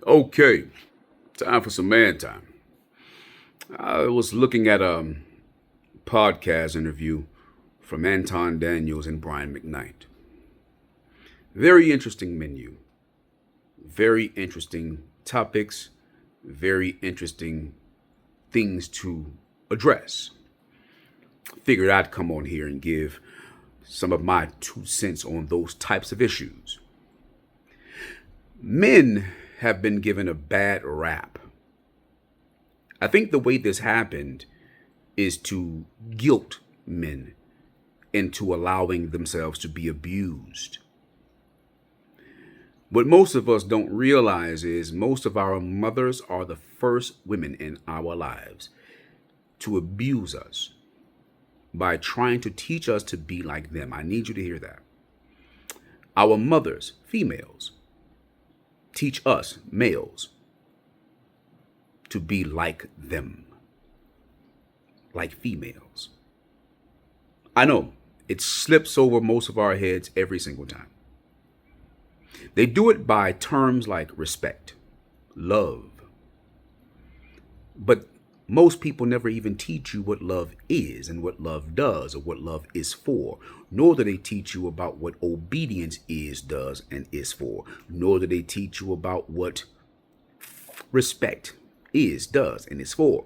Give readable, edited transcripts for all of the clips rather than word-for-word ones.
Okay, time for some man time. I was looking at a podcast interview from Anton Daniels and Brian McKnight. Very interesting menu, very interesting topics, very interesting things to address. Figured I'd come on here and give some of my 2 cents on those types of issues. Men have been given a bad rap. I think the way this happened is to guilt men into allowing themselves to be abused. What most of us don't realize is most of our mothers are the first women in our lives to abuse us by trying to teach us to be like them. I need you to hear that. Our mothers, females, teach us, males, to be like them, like females. I know it slips over most of our heads every single time. They do it by terms like respect, love. But most people never even teach you what love is and what love does or what love is for, nor do they teach you about what obedience is, does, and is for, nor do they teach you about what respect is, does, and is for.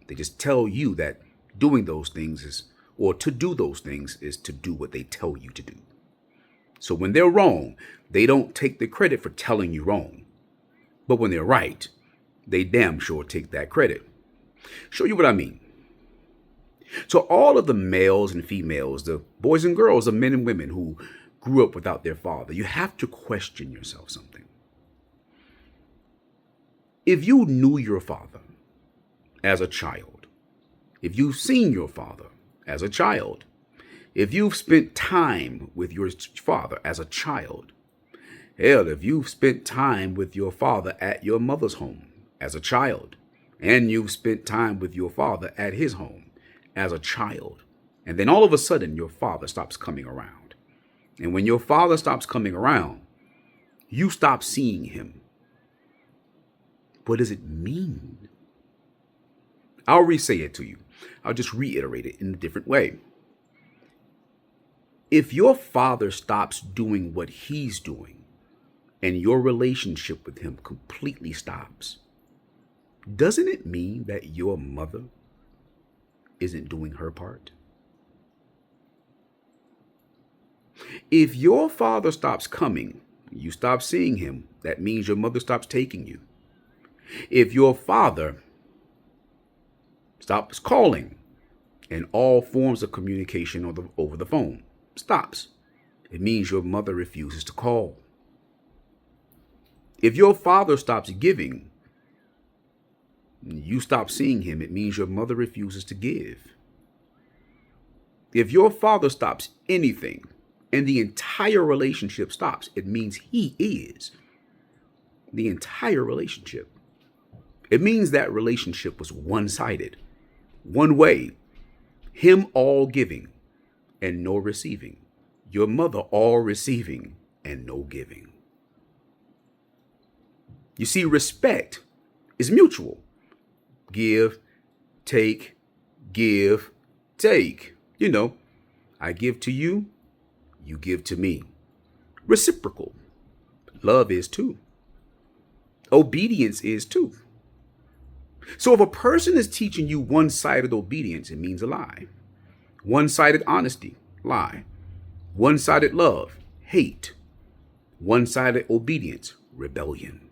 They just tell you that doing those things is, or to do those things is to do what they tell you to do. So when they're wrong, they don't take the credit for telling you wrong. But when they're right, they damn sure take that credit. Show you what I mean. So all of the males and females, the boys and girls, the men and women who grew up without their father, you have to question yourself something. If you knew your father as a child, if you've seen your father as a child, if you've spent time with your father as a child, hell, if you've spent time with your father at your mother's home as a child, and you've spent time with your father at his home as a child, and then all of a sudden your father stops coming around. And when your father stops coming around, you stop seeing him. What does it mean? I'll re-say it to you. I'll just reiterate it in a different way. If your father stops doing what he's doing and your relationship with him completely stops, doesn't it mean that your mother isn't doing her part? If your father stops coming, you stop seeing him, that means your mother stops taking you. If your father stops calling and all forms of communication over the phone stops, it means your mother refuses to call. If your father stops giving, you stop seeing him, it means your mother refuses to give. If your father stops anything and the entire relationship stops, it means he is the entire relationship. It means that relationship was one-sided, one way, him all giving and no receiving, your mother all receiving and no giving. You see, respect is mutual. Give, take, give, take. You know, I give to you, you give to me. Reciprocal. Love is too. Obedience is too. So if a person is teaching you one-sided obedience, it means a lie. One-sided honesty, lie. One-sided love, hate. One-sided obedience, rebellion.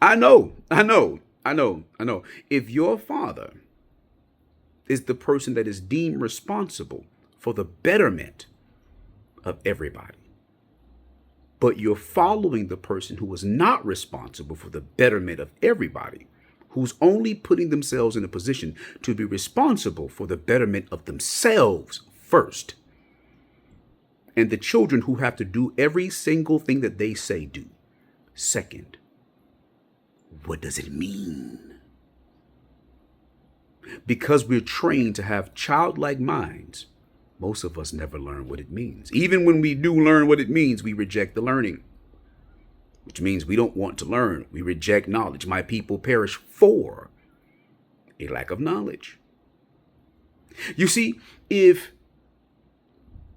I know. If your father is the person that is deemed responsible for the betterment of everybody, but you're following the person who is not responsible for the betterment of everybody, who's only putting themselves in a position to be responsible for the betterment of themselves first, and the children who have to do every single thing that they say do second, what does it mean? Because we're trained to have childlike minds, most of us never learn what it means. Even when we do learn what it means, we reject the learning. We're which means we don't want to learn. We reject knowledge. My people perish for a lack of knowledge. You see, if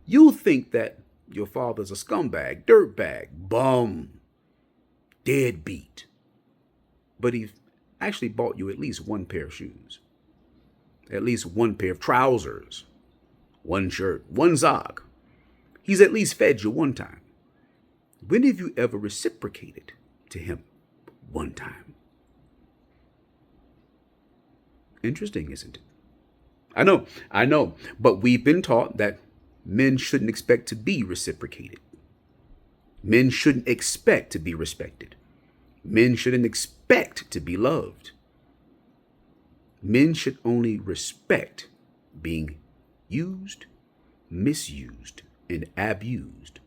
you think that your father's a scumbag, dirtbag, bum, deadbeat, but he actually bought you at least one pair of shoes, at least one pair of trousers, one shirt, one sock. He's at least fed you one time. When have you ever reciprocated to him one time? Interesting, isn't it? I know, but we've been taught that men shouldn't expect to be reciprocated. Men shouldn't expect to be respected. Men shouldn't expect to be loved. Men should only respect being used, misused, and abused.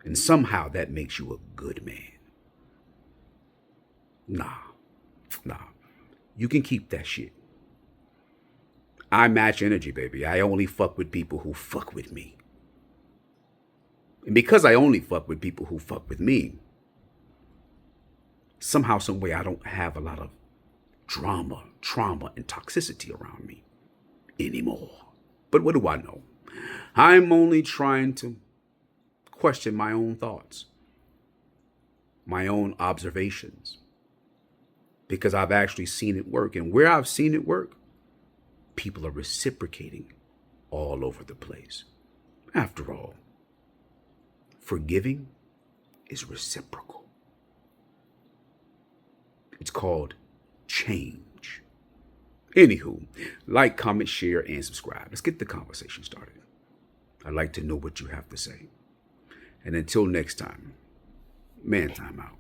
And somehow that makes you a good man. Nah. You can keep that shit. I match energy, baby. I only fuck with people who fuck with me. And because I only fuck with people who fuck with me, somehow, some way, I don't have a lot of drama, trauma, and toxicity around me anymore. But what do I know? I'm only trying to question my own thoughts, my own observations, because I've actually seen it work. And where I've seen it work, people are reciprocating all over the place. After all, forgiving is reciprocal. It's called change. Anywho, like, comment, share, and subscribe. Let's get the conversation started. I'd like to know what you have to say. And until next time, man time out.